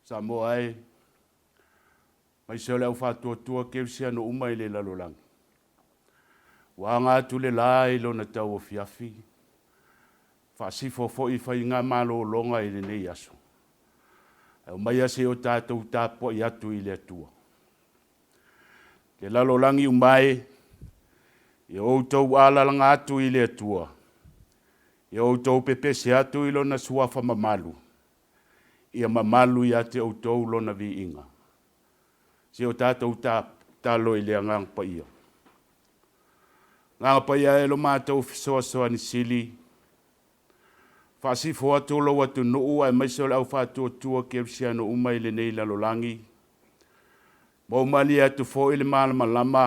sa mo ai mai se le fa tua ke sia no umai le lalolang wa nga tu le lai lo na tau fiafi fa si fo I fa nga malo longa I le nei aso au mai ase o tātou tāpo I atu I le atua le lalolangi umai I outou alalanga atu I le atua I outou pepe se atu I lona suafa mamalu ia mamalu ia te outou lona vi inga. Se o tātou talo I le ngang pa ia. Ngang pa ia e lo mātou fisoa ni sili. Whaasifo atu lo atu nuu ai maisole au whātua tua ke siano umai le nei lalolangi. Mau mali atu fo I le malama lama.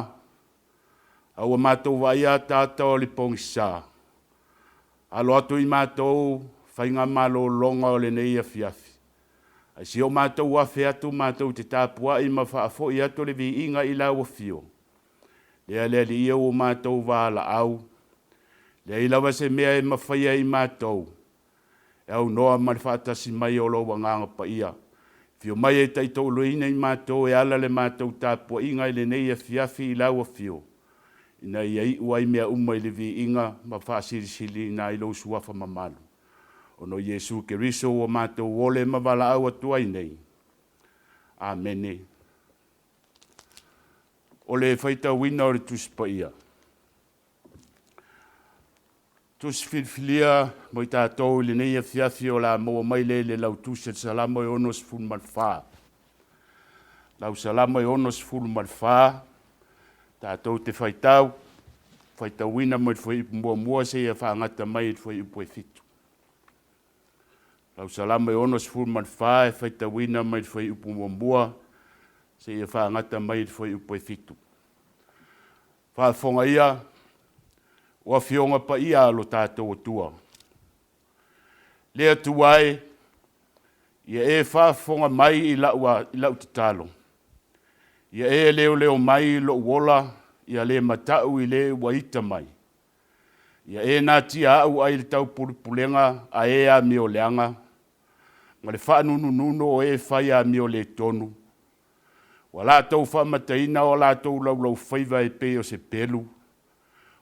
Au mātou vai a tātou li pongi sā. Alo atu I mātou whainga malo longa o le nei a fiafi. Ai si o mātou wafe atu mātou te tāpua I mawhaafo I atu le vi inga I lau fio. Lea lea li ia o mātou wāla au. Lea I lawa se mea I mawhaia I mātou. E au noa mari whaatasi mai o loa nganga pa ia. Fio mai e taitou loina I mātou e ala le mātou tāpua inga I le nei a fiafi I lau fio. Ina ia I uai mea umai le vi inga ma whaasirisili na I lau suafa mamalu. Ono Yesu Keriso o mātou wole mawala au atuai nei. Amene. O le whaita wina o le tuspa ia. Tus filfilia mo I tātou le nei a fiafi o la moa mai le lau tuset salamo e onos ful malwha. Lau salamo e onos ful malwha. Tātou te whaitau. Whaita wina mo I whai mua se ia whaangata mai I whai upo e fitu. Lau salama e onos ful man whae, whaita wina mai whai upu mwambua, se ia whaangata mai whai upu e fitu. Whaafonga ia, ua fionga pa ia alo tātou o tua. Lea tuai, ia e whaafonga mai I lau te talo. Ia e leo mai lo wola, ia le matau I le waita mai. Ia e nati au ai le tau pulenga a e a mio leanga. Ma le whaanunu o e whai a mio le tonu. Wa lātou whamataina o lātou lau whaiva e pe o se pelu.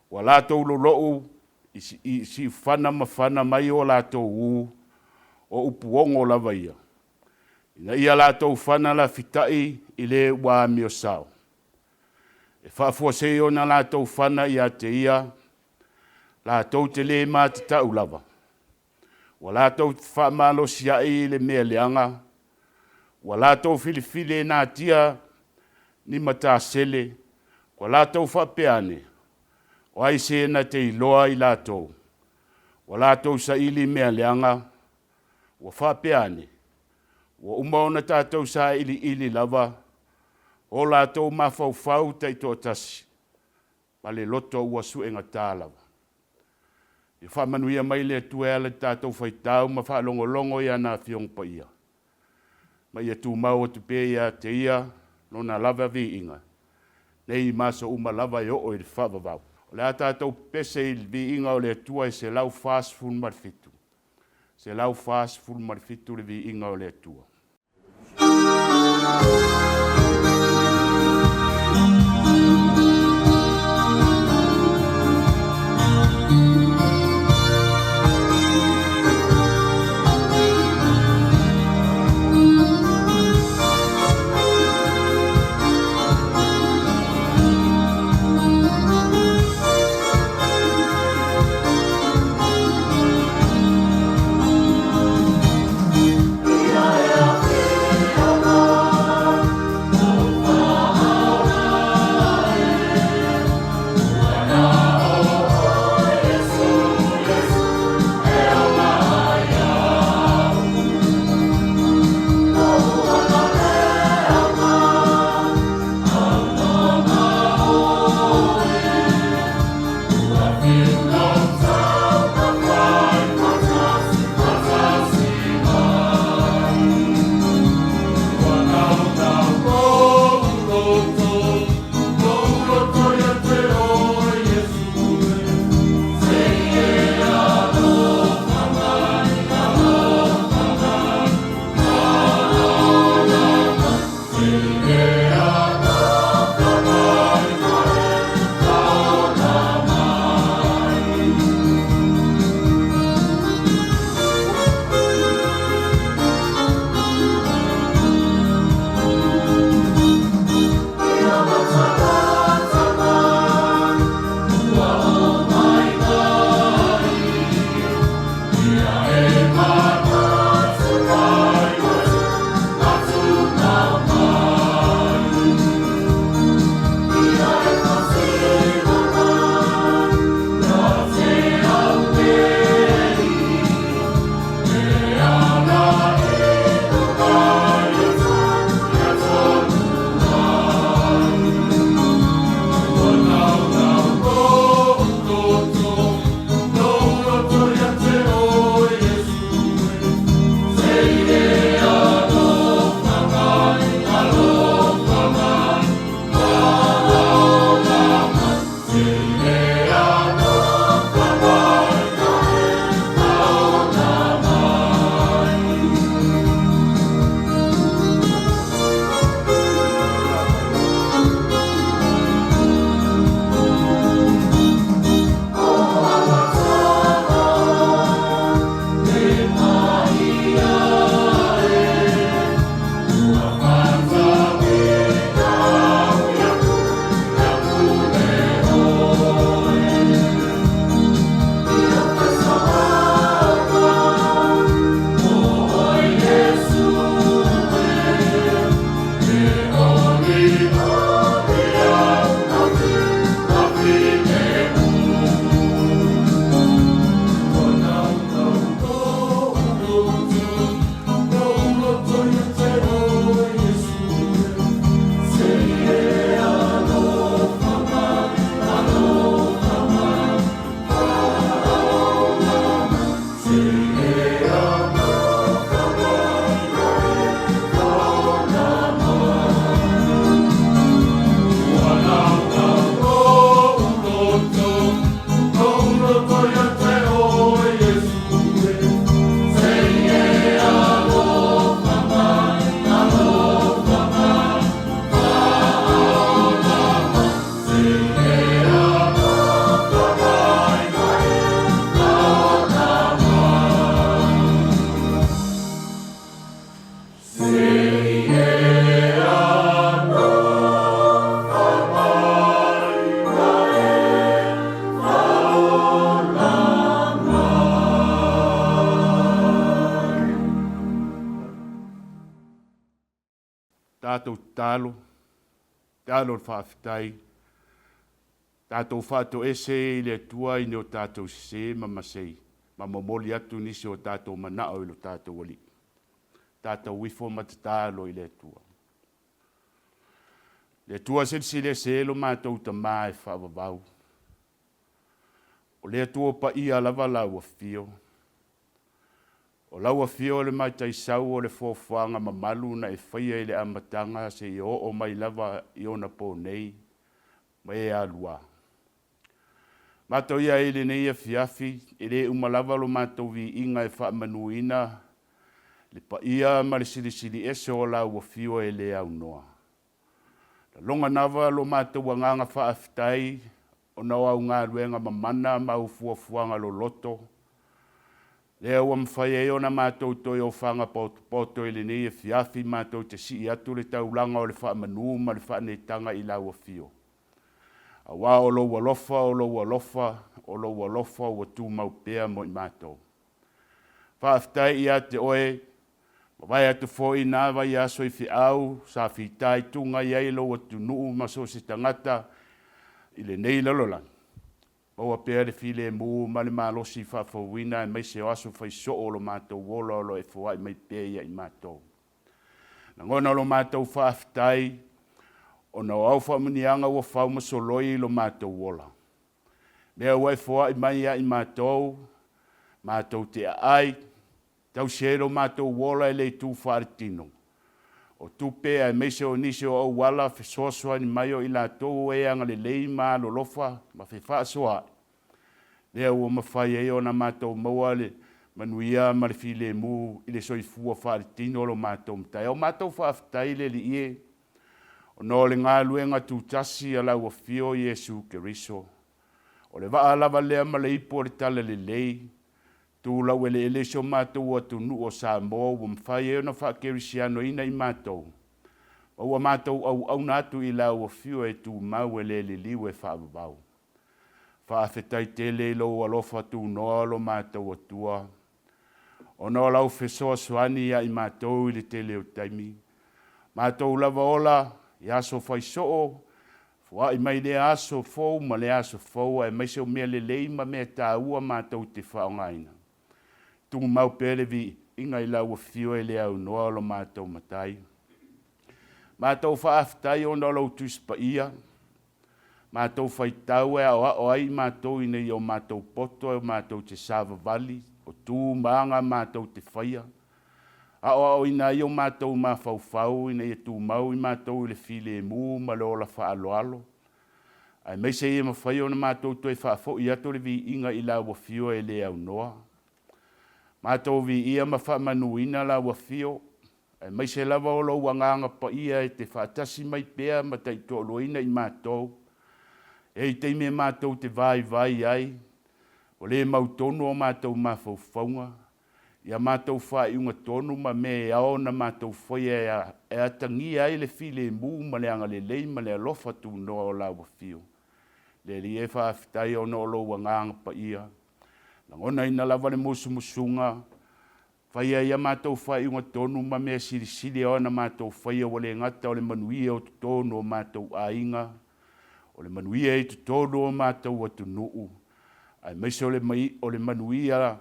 Wa lātou lou I si whana mai o lātou o upuongo lava ia. Ina ia lātou whana la fitai I le wā mio sao. E whaafua se o na lātou whana I a te ia. Lātou te le mā te tau lava. Wa lātou whaamalo sia I le mea leanga. Wa lātou filifile nā tia ni mata sele. Wa lātou whapeane. O ai se na te iloa I lātou. Wa lātou sa ili mea leanga. Wa whapeane. Wa umaona tātou sa ili lava. O lātou mawhau taito tasi. Ma le loto ua suenga tā lava. I whamanuia mai le tuela tātou whaitau ma whaalongolongo ia nā whiong pa ia. Mai e tū mau atu pē ia te ia no nā lava vi inga. Nei maso uma lava I o I whavavau. O le a tātou pese I vi inga o le atua I se lau fast food marfitu. Se lau fast food marfitu le vi inga o le atua. tātou talo, talo whaafitai, tātou whātou ese I le tua I neo tātou se mamasei, ma momoli atu nisi o tātou manao I lo tātou wali. Tātou wifo matatalo I le tua. Le tua sile se lo mātou ta mai whaavavau. O le tua pa ia lava lau a fio. O lau a fio le mai taisau o le fōwhanga mamalu na e whaia I le amatanga se I o mai lava I ona po nei, ma e alua. Mātou ia I le nei a fiafi, I le umalava lo mātou vi inga e whaamanuina, le pa ia ma le sili ese o lau a fio e le au noa. La longa nava lo mātou wanganga whaafitai, o nao au ngā ruenga mamana mau fuafuanga lo loto. Lea ua mwhai e o na mātou toi o whanga poto I le nei e fiafi mātou te si atu le taulanga o le whaamanu ma le whaanetanga I lau a fio. A wā o lo walofa, o lo walofa, o lo walofa ua tū mau pēa mo I mātou. Whaafitai ia te oe, vai atu fo I nā vai aso I fi au, sa fi tai tunga iai lo atu nuu maso si tangata I le nei lalolang. Maua pēr le file mū ma le mālosi whawhawina e mai se o aso whai so o lo mātou wola o lo e fwai mai pēia I mātou. Na ngona lo mātou whaafitai, o na au whamunianga ua whau masoloi lo mātou wola. Mea ua e fwai mai I mātou, mātou te ai, tau sero mātou wola e le tū wharetino. O tupe ai meise o nise o au wala whesoasoa ni mai o I lātou e anga le lei mā lo lofa ma whewhaasoa. Lea ua mawhai e o na mātou maua le manuia ma le file mū I le soifua wharetino lo mātou mtai. O mātou whaafitai le li ie. O no le ngā luenga tūtasi a lau a fio Iesu Keriso. O le waa lava lea ma le ipo le tala le lei. Tu lau ele ele so mātou atu nu o sa mō wa mwhai e na whakerisiano ina I mātou. O wa mātou au nātu I lau a fio e tu mau ele le liwe whaavavau. Whaafetai tele lo alofa tu noa lo mātou atua. O no lau whesoa suani I mātou I le tele o taimi. Mātou lava ola, I aso whai soo, fua I mai le aso fau, ma le aso fau, e mai seo mea le leima mea tā ua mātou te whaongaina. Tungu mau pere vi inga I lau a fio e le au noa lo mātou matai. Mātou whaafitai o na lau tuspa ia. Mātou whai tau e o ai mātou ina I o mātou poto e mātou te sāva vali, o tū maanga mātou te whaia. O ina I o mātou mā whau ina I tū mau I mātou le file mū ma le ola whaaloalo. Ai mai se I mawhai o na mātou toi whaafo I ato le vi inga I lau a fio e le au noa. Mātou vi ia ma whaamanuina lau a fio. Ai mai se lava o lo wanganga pa ia e te whaatasi mai pēa ma tai tōloina I mātou. E I teime mātou te vai ai. O le mautono o mātou mā whauwhaunga. Ia mātou whai unga tonu ma me ao na mātou whaia e atangi ai le file mū ma le anga le lei ma le alofa tu noa o lau a fio. Le li e whaafitai o no lo wanganga pa ia. Na ngona ina lava le musunga. Whaia ia mātou whai unga tonu ma mea siri o na mātou whaia o le ngata o le manuia o tonu o mātou ainga. O le manuia e tonu o mātou atu nuu. Ai meise o le manuia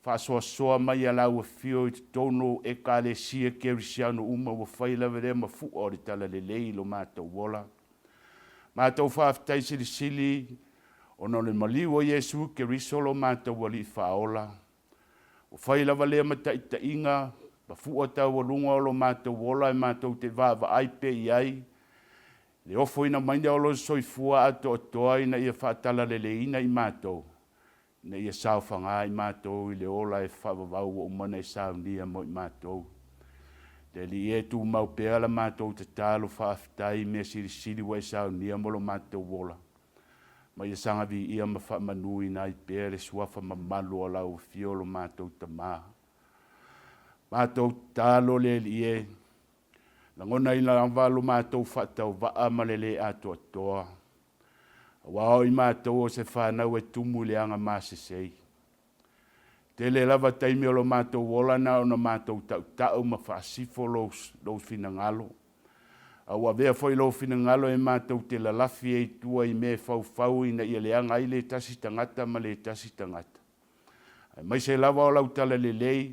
whaasoa mai a lau a fio I tono e ka le sia kerisiano uma wa whaila vere ma fu o le tala le leilo mātou wola. Mātou whaafitai sili o no le maliu o Iesu Keriso lo mātou wali whaola. O whaila vale ma taita inga, ma fu o tau walunga o lo mātou wola e mātou te vāva aipe I ai. Le ofo ina mainda o lo soifua ato atoa ina ia whaatala le leina I mātou. Na ia sao whanga I mātou I le ola e whavavau o umana e sao nia mo I mātou. Te li e tu mau peala mātou te tālo whaafitai mea siri wa e sao nia mo lo mātou wola. Ma ia sanga vi ia ma whaamanui na I pere suafa ma malu o lau fiolo mātou ta maa. Mātou tālo le li e. Langona ina angvalo mātou whaatau waa malele ato atoa. Wao I mātou o se whanau e tumu le anga māsesei. Te le lava taimi o lo mātou wolana o na mātou tau ma whaasifo lo finangalo. Au avea foi lo fina ngalo e mātou te lalafi e tua I me fau ina ia leanga I le tasi tangata ma le tasi tangata. Mai se lava o lau tala le lei,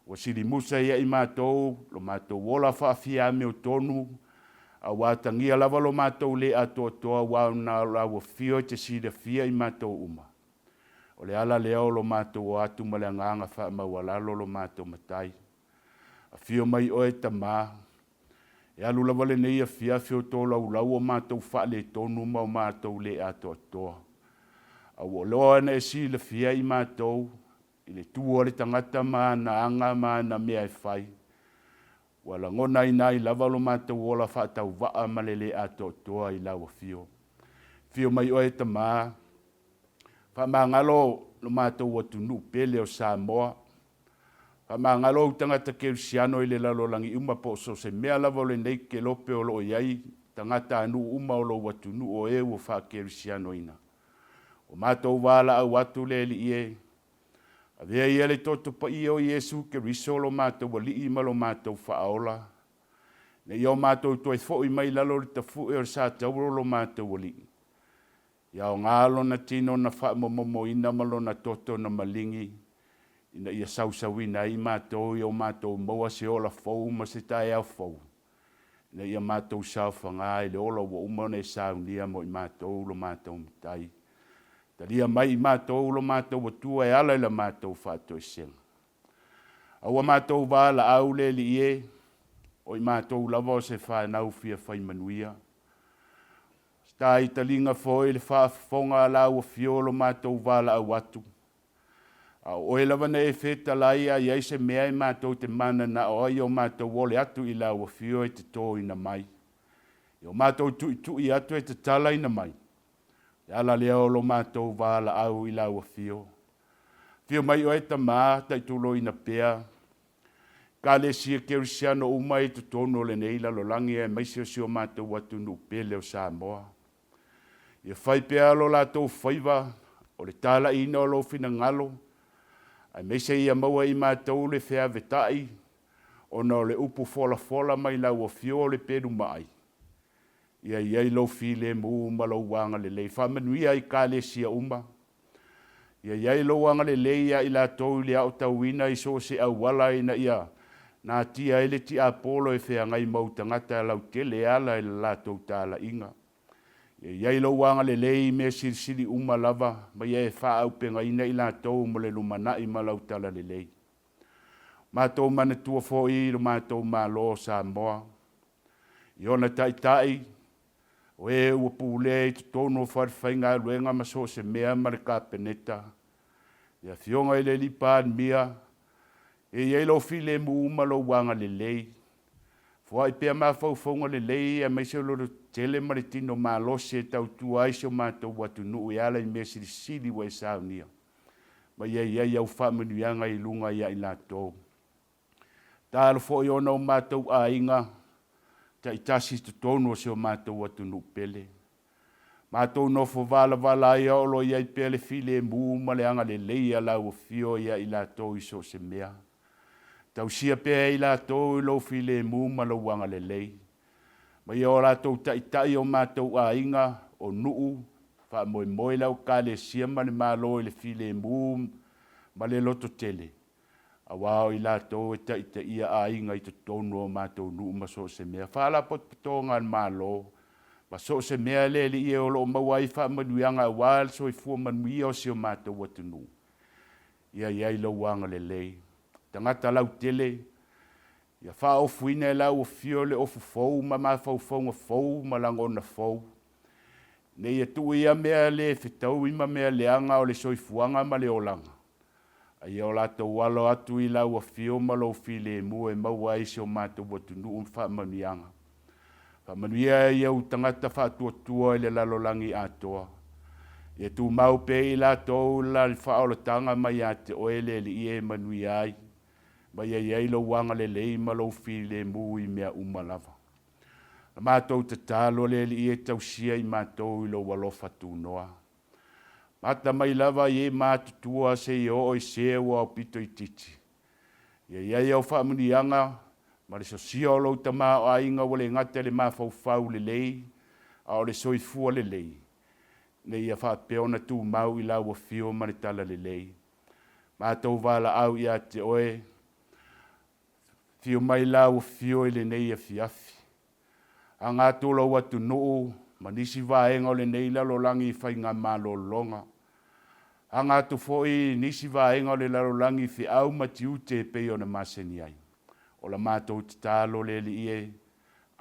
wa siri musa ia I mātou, lo mātou wola whaafia me o tonu, a wātangia lava lo mātou le ato toa wāuna lau fio te sira fia I mātou uma. O le ala leo lo mātou o atu ma le nganga wha mawalalo lo mātou matai. A fio mai oe tamā, e alu lava le nei a fia fio tō lau o mātou wha le tonu ma o mātou le ato toa. A wo loa na e si le fia I mātou, I le tua le tangata ma na anga ma na mea e whai. Wala ngona I nai lava lo mātou ola wha tau waa ma le ato toa I lau a fio. Fio mai oe tamā, wha maa ngalo lo mātou watu nu pele o Samoa. Wha maa ngalo tangata Kerusiano I le lalolangi uma po so se mea lava le nei ke lope o lo iai, tangata anu uma o lo watu nu o e o wha Kerusiano ina. O mātou wala au watu le li ie, a vea ia le toto pa ia o Iesu ke riso lo mātou wali ima lo mātou whaola. Ne ia o mātou toi fo I mai lalo le tafu e o sa tauro lo mātou wali. Ia o ngalo na tino na wha momo ina malo na toto na malingi, ina ia sausawina I mātou I o mātou maua se ola fau ma se tae au fau. Ina ia mātou sauwhanga I le ola wa umane saunia mo I mātou lo mātou mtai. Taria mai I mātou lo mātou watua e ala I la mātou whātou senga. Aua mātou wāla au le li ie, o I mātou lava o se whānau fia whai manuia. Sta I talinga foi le whaafonga la ua fiolo mātou wāla au atu. O e lava na e wheta lai a iei se mea I mātou te mana na o ai o mātou wole atu I la ua fio e te tō ina mai. I o mātou tu I atu e te tala ina mai. E ala leo lo mātou wāla au I la ua fio. Fio mai o e ta mā, tai tulo ina pea. Ka le sia Kerusiano umai te tono le neila lo langi e maisi o sio mātou watu nu pele o Samoa. Ia whai pea lo lātou whaiva, o le tala ina o lo fina ngalo, ai meise ia maua I mātou le whea vetai, o na le upu fola mai lau o fio le peru mai. Ia iai lo file mu ma lo wanga le lei. Whamanuia I ka le sia uma. Ia iai lo wanga le lei ia I la tau le au tauina I so se au wala ina ia. Nā tia ele ti apolo e whea ngai mau tangata lau tele ala I la tau tāla inga. Ia iai lo wanga le lei me siri uma lava. Ma ia e wha au penga ina I la tau mo le lumana I ma lau tala le lei. Mātou mana tua fo I lo mātou mā lo Samoa. Iona tai. O e ua pule I te tono wharwhainga luenga maso se mea marika peneta. Ia fionga I le lipaan mia. E iei lo file mu umalo wanga le lei. Fua I pia maa faufonga le lei a meise loro tele maritino maa lose tau tua aisio mātou watu nuu I ala I mea siri wa I saunia. Ma iei au whamanuianga I lunga ia I lātou. Tā alo fo I ona o mātou a inga. Ta itasi te tono se o mātou watu nu pele. Mātou no fo vala ia o lo iai pele file mu maleanga le leia la o fio ia I lātou I so se mea. Tau sia pea I lātou I lo file mu malawanga le lei. Ma ia o lātou tai o mātou a inga o nuu, wha moe lau ka le sia mane mālo I le file mu ma le loto tele. A wao I lātou e ta ia a inga I te tono o mātou nuu ma so se mea. Whala potpitonga an mālo. Ma so se mea le li ia o lo mawai wha manuianga a wāl so I fua manuia o si o mātou watu nuu. Ia iai lo wanga le lei. Tangata lau tele. Ia wha o fuina e lau o fio le ofu fau ma fau ma langona fau. Ne ia tu ia mea le fitau ima mea leanga o le soifuanga ma le olanga. Ai o lātou walo atu I lau a fio malo file mu e maua isi o mātou watu nuu whaamanuianga. Whaamanuia ia u tangata whātua I le lalolangi atoa. Ia tu mau pe I lātou la whaolotanga mai a te oele li ie manui ai. Mai ai lo wanga le lei malo file mu I mea umalava. Mātou te tālo le li ie tausia I mātou I lo walofa tu noa. Mata mai lava ye mātutua se I o se ua o pito I titi. Ia iau whamunianga, Ma le sosia o lou tama o ainga o le ngata le mawhauwhau le lei, a o le soifua le lei. Ne ia whapeona tū mau I lau o fio ma le tala le lei. Ma tau wala au ia te oe, fio mai lau o fio I le nei a fiafi. A ngā tūla watu nuu, ma nisi vaenga o le nei lalo langi whai ngā malo longa. A ngā tu foi nisi vaenga o le lalo langi fi au matiu te peo na maseni ai. O la mātou te tālo le li ie,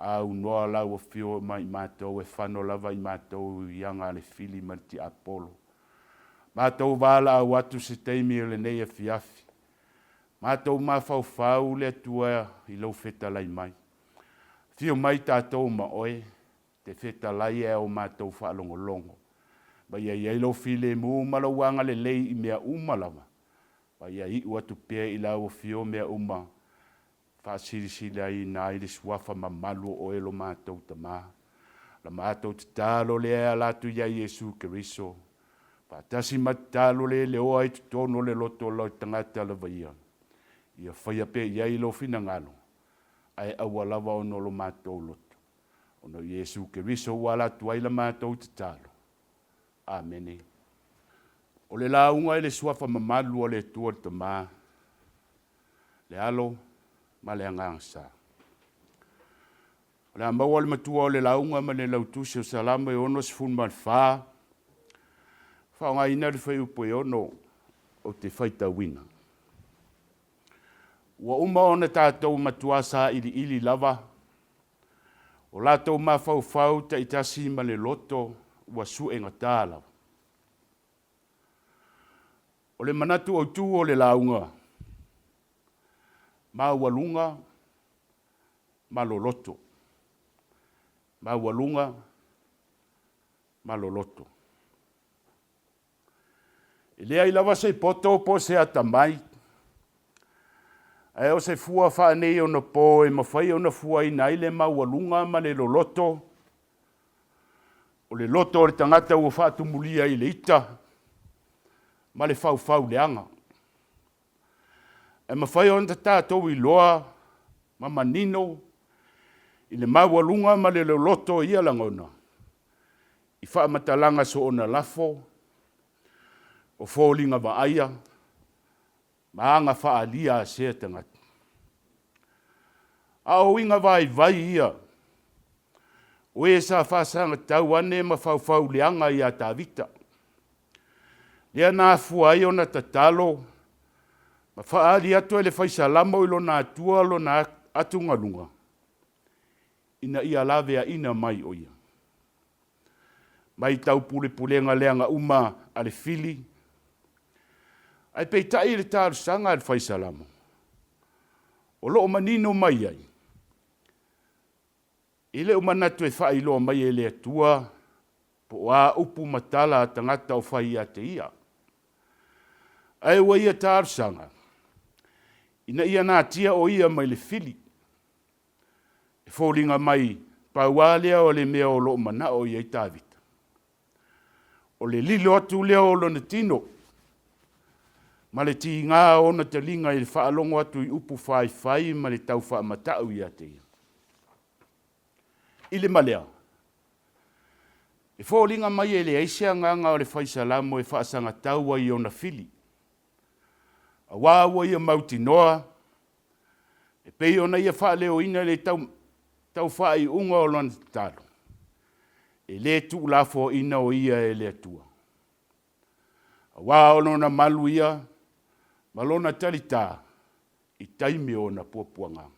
au noa lau o fio mai mātou e whano lava I mātou ianga le fili manti Apollo. Mātou wala au atu se teimi o le nei a fiafi. Mātou mawhauwhau le atua I lau feta lai mai. Fio mai tātou ma oe, te feta lai e o mātou whaalongolongo. Ba ia iai lau file mu malawanga le lei I mea umalawa. Ba ia I uatu pia I lau o fio mea uma. Whaasirisile ai nā I le suafa ma malu o elo mātou ta mā. La mātou te tālo lea latu ia Iesu Keriso. Whaatasi matalo le oa I tutono le loto lau tangata la vaia. Ia whaia pe iai lo fina ngalo. Ai awa lava ono lo mātou loto. Ono Iesu Keriso wala tuai la mātou te tālo. Amene. O le launga I le suafa ma malu o le tua ta mā. Le alo. Ma le angangsa. O le amaua le matua o le launga ma le lautusi o salama e ono sifun man wha. Wha o ngā ina le whai upo e ono o te whaita wina. Ua uma ona tātou matua sa ili lava. O lātou ma whau ta itasi ma le loto ua suenga tāla. O le manatu au tu o le launga. Ma walunga, ma loloto. Ma walunga, ma loloto. I lea I lava se poto po se atamai. E o se fua whaanei o na po e mawhai o na fua I naile ma walunga ma le loloto. O le loto o le tangata ua whaatumulia I le ita. Ma le whau leanga. E mawhai o nta tātou I loa, ma manino, I le mawalunga ma le loto ia langona. I wha matalanga so ona lafo, o fōlinga wa aia, ma anga wha alia a sea tangata. A o inga vai ia, o e sa whasanga tau ane ma whau leanga I a tā vita. Lea nā fuai o na tatalo, ma whaari atu ele whaisa lamo ilo nā tua lo nā atungalunga. Ina ia lavea ina mai oia. Mai tau pulenga leanga uma ale fili. Ai peitai le tāru sanga ale whaisa lamo. O loo manino mai ai. Ile umanatu e whai loa mai ele atua, po a upu matala tangata o whai a te ia. Ai wa ia tāru sanga. Ina ia nā tia o ia mai le fili. E fōlinga mai paualea o le mea o loo mana o ia I tāvita. O le lilo atu lea o lona tino. Ma le ti ngā o na te linga I le whaalongo atu I upu whai ma le tau whaamatau ia te ia. I le malea. E fōlinga mai e le aisia nganga o le whaisalamo e whaasanga taua I ona fili. A wāua ia mauti noa, e pei ona ia wha leo ina le tau whai unga o lana talo. E le tu lafo ina o ia e le atua. A wā ona malu ia, malona talita, I taimi o na puapuanga.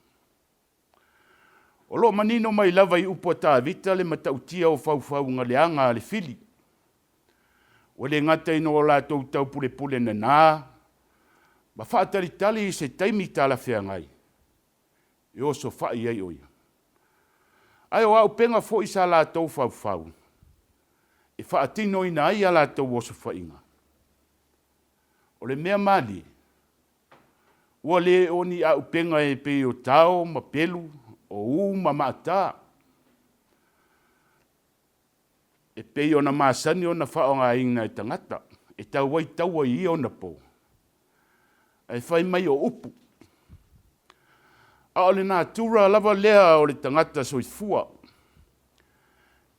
O lo manino mai lava I upo tā vita le matautia o whauwhaunga leanga le fili. O le ngata ino o la tau pule na nā, ma whaatari se taimi tala whea ngai. E o so whai ai oia. Ai o au penga fo I sa la tau whau. E whaatino ina ai a la tau o so whainga. O le mea mali. Ua le o ni au penga e pe o tau, ma pelu, o ma maata. E pe o na maasani o na whaonga inga I tangata. E tau wai I o na po. Ai whai mai o upu. A o le nā tura lava lea o le tangata soifua.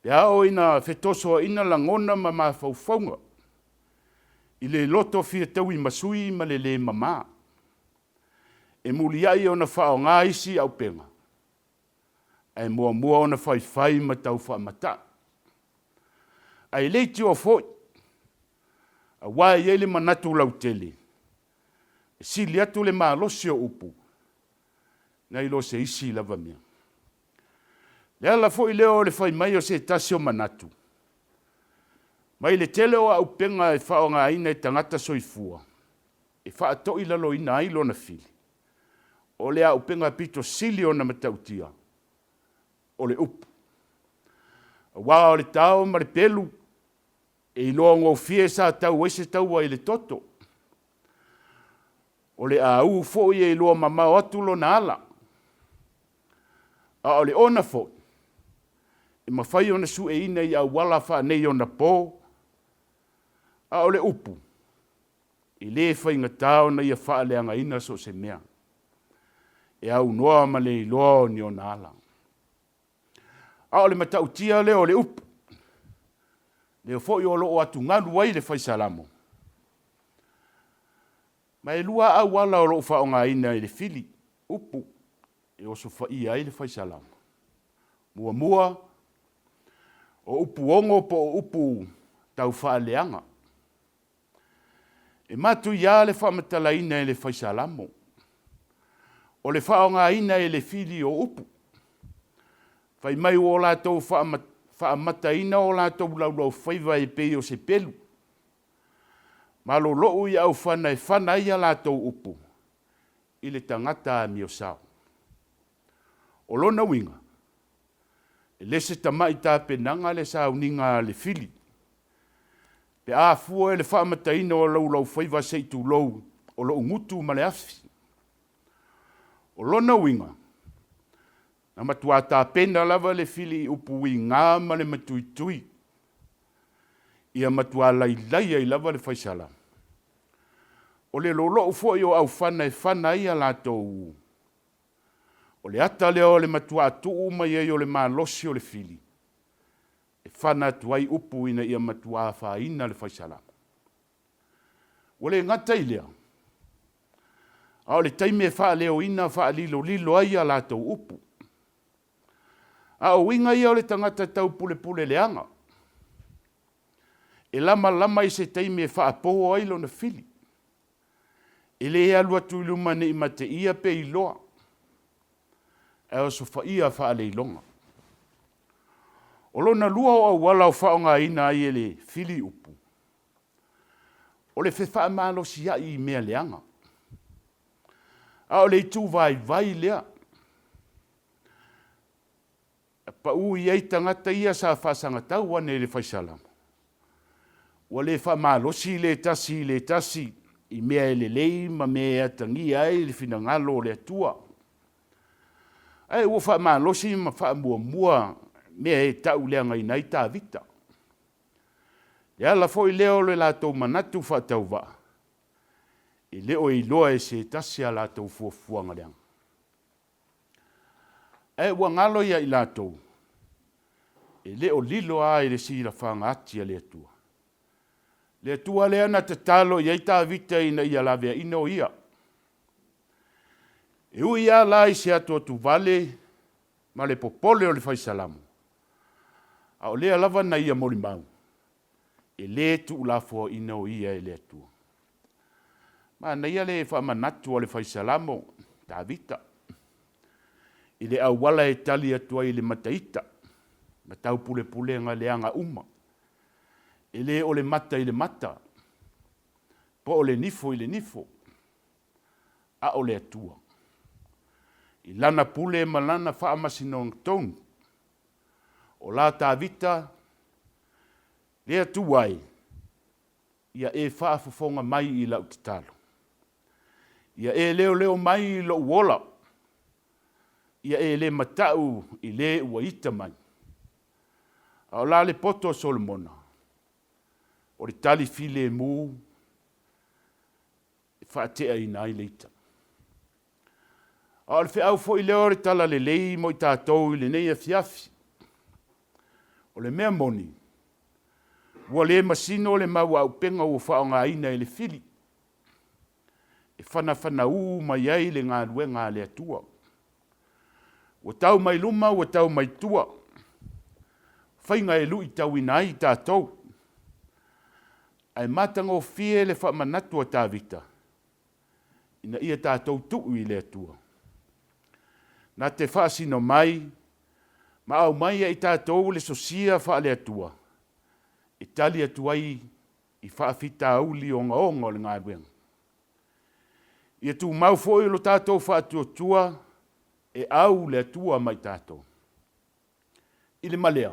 Pea o ina fetoso ina langona ma mawhauwhaunga. I le loto fia tau i masui ma le mama. E muli ai o na whao ngā isi au penga. Ai mua o na whai ma tau whaamata. Ai leiti o fōi. A wai ele manatu lau tele. E sili atu le maa losi o upu. Na ilo se isi lava mea. Le ala fōi leo le whai mai o se tasi o manatu. Mai le tele o au penga e whao ngā ina e tangata soifua. E wha atoi lalo ina ailo na fili. O le au penga pito sili o na matautia. O le upu. Wā o le tau ma le pelu. E iloa ngō fie sa tau wese tau wa i le toto. O le au fo i e iloa mamau atu lo na ala. A o le ona fo. E mawhai o na su e ina i au wala wha nei o na pō. A o le upu. I le whai ngatau na ia wha leanga ina so se mea. E au noa ma le iloa ni o na ala. A o le matautia le o le upu. Le fo i o loo atu nganu wai le whai salamo. Ma e lua au wala o loo wha o ngā ina i le fili. Upu. E oso wha i ai le whai salamo. Mua. O upu ongo po o upu tau wha leanga. E matu ia le wha matala ina i le whai salamo. O le wha o ngā ina i le fili o upu. Whai mai o la tau wha mata ina o la tau lau whaiva e pei o se pelu. Malo loo i au whana e whana ia la tau upu. I le tangata a mio sao. O lona winga. E lese tamai tā penanga le sao ninga le fili. Pe a fua e le wha mata ina o lau whaiva se tu lou. O lo ngutu ma le afi. O lona winga. Na matua tā pena lava le fili upu i ngā ma le matuitui. Ia matua lai ai lava le whaisala. O le lolo ufo i o au whana e whana ia lātou. O le ata leo le matua atu mai ai o le mālosi o le fili. E whana tuai upu ina ia matua whaina le whaisala. O le ngata i lea. A o le taime e wha leo ina wha lilo ai a lātou upu. A o winga ia o le tangata tau pule leanga. E lama i se teime e wha apoho ailo na fili. E le alua tuiluma ne ima te ia pe iloa. E o so wha ia wha le ilonga. O lona lua o au wala o wha o ngā ina ai e le fili upu. O le whewha malo si ai i mea leanga. A o le itu vai lea. Pa ui ei tangata ia sa whasanga tau wane le whaisala. Wa le wha malosi le tasi i mea e le lei ma mea tangi ai le fina ngalo le atua. Ai ua wha malosi ma wha mua mea e tau leanga i nei tā vita. Le ala fo i leo le lātou manatu wha tau wa. I leo i loa e se tasi a lātou fuafuanga leanga. E ua ngalo ia i lātou. E leo lilo a i le sira whanga atia le atua. Le atua le ana te talo i eita vita ina ia lavea ino ia. E ui a lai se atua tu vale ma le popole o le whaisalamu. A o lea lava na ia mori mau. E le tu ulafo ino ia e le atua. Ma na ia le whamanatu o le whaisalamu tā vita. I le au wala e tali atua i le mataita. Ma tau pule nga leanga uma. I le o le mata i le mata. Po o le nifo i le nifo. A o le atua. I lana pule ma lana whaamasino tonu. O la tā vita. Le atuai. Ia e whaafafonga mai i lau te talo. Ia e leo mai i lo uola. Ia e le matau i le ua ita mai. A o la le poto Solomona. O le tali file mu. E whaatea i nai leita. A le whiau fo i leo re tala le lei mo i tātou i le nei a fiafi. O le mea moni. Ua le masino le mau au penga ua whao ngā ina i le fili. E whana mai ai le ngā ruenga le atua. Ua tau mai luma, ua tau mai tua. Whainga e lui tau ina i tātou. Ai matanga o fie le wha manatua tā vita. Ina ia tātou tuu i le atua. Nā te whaasino mai, ma au mai e i tātou le sosia wha le atua. I tali atuai i whaafita auli o ngā le ngā ruenga. Ia tū mau fōi lo tātou whaatua e au le atua mai tātou. I le malea.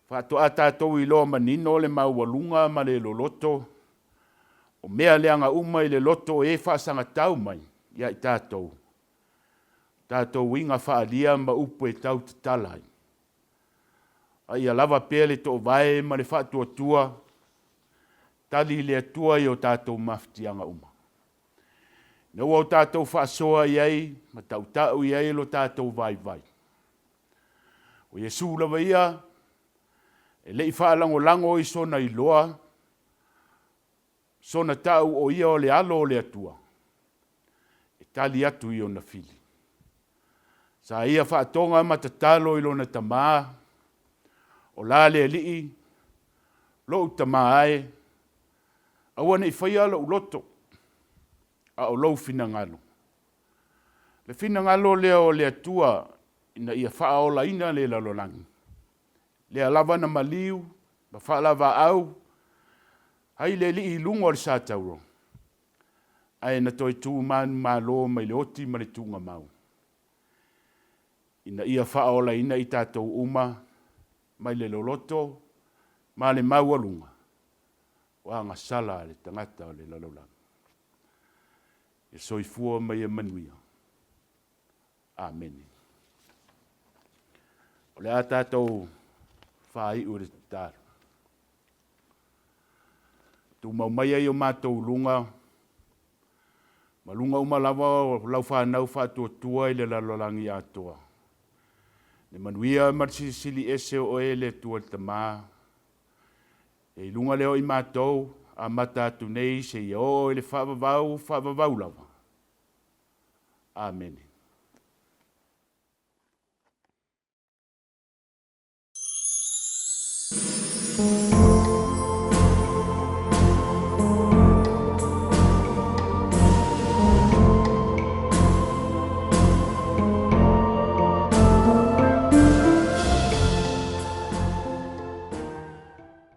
Whaatua tātou i loa manino le mau walunga ma le loloto. O mea leanga uma i le loto e whaasanga tau mai ia i tātou. Tātou inga whaalia ma upu e tau te talai. Ai a lava pēle tō vai ma le whaatua tali le atua i o tātou maftianga uma. Nau au tātou whaasoa iai, ma tau iai lo tātou vai. O Jesu lawa ia, e lei whaalango i sona i loa, sona tau o ia o le alo o le atua. E tali atu i o na fili. Sa ia whaatonga matatalo i lo na tamā, o la le lii, lo tamā ai, awane i whaia lo uloto, a o lou fina ngalo. Le fina ngalo lea o le atua, ina ia whaola ina le lalolangi. Lea lava na maliu, ma whaalava au, hai le li i lungo le sātauro. Ai na toi tū manu malo mai le oti ma le tūnga mau. Ina ia whaola ina i tātou uma, mai le loloto, ma le mau alunga. Wa ngā sala le tangata o le lalolangi. E soifua mai e manuia. Amen. O le a tātou whai ure tāru. Tu mau mai ai o mātou lunga. Ma lunga uma lava o lau whanau whātua i le lalolangi atoa. Le manuia marisili ese o e le tua tamā. E lunga leo i mātou a mata atu nei se i o le whaavavau lava. Amen.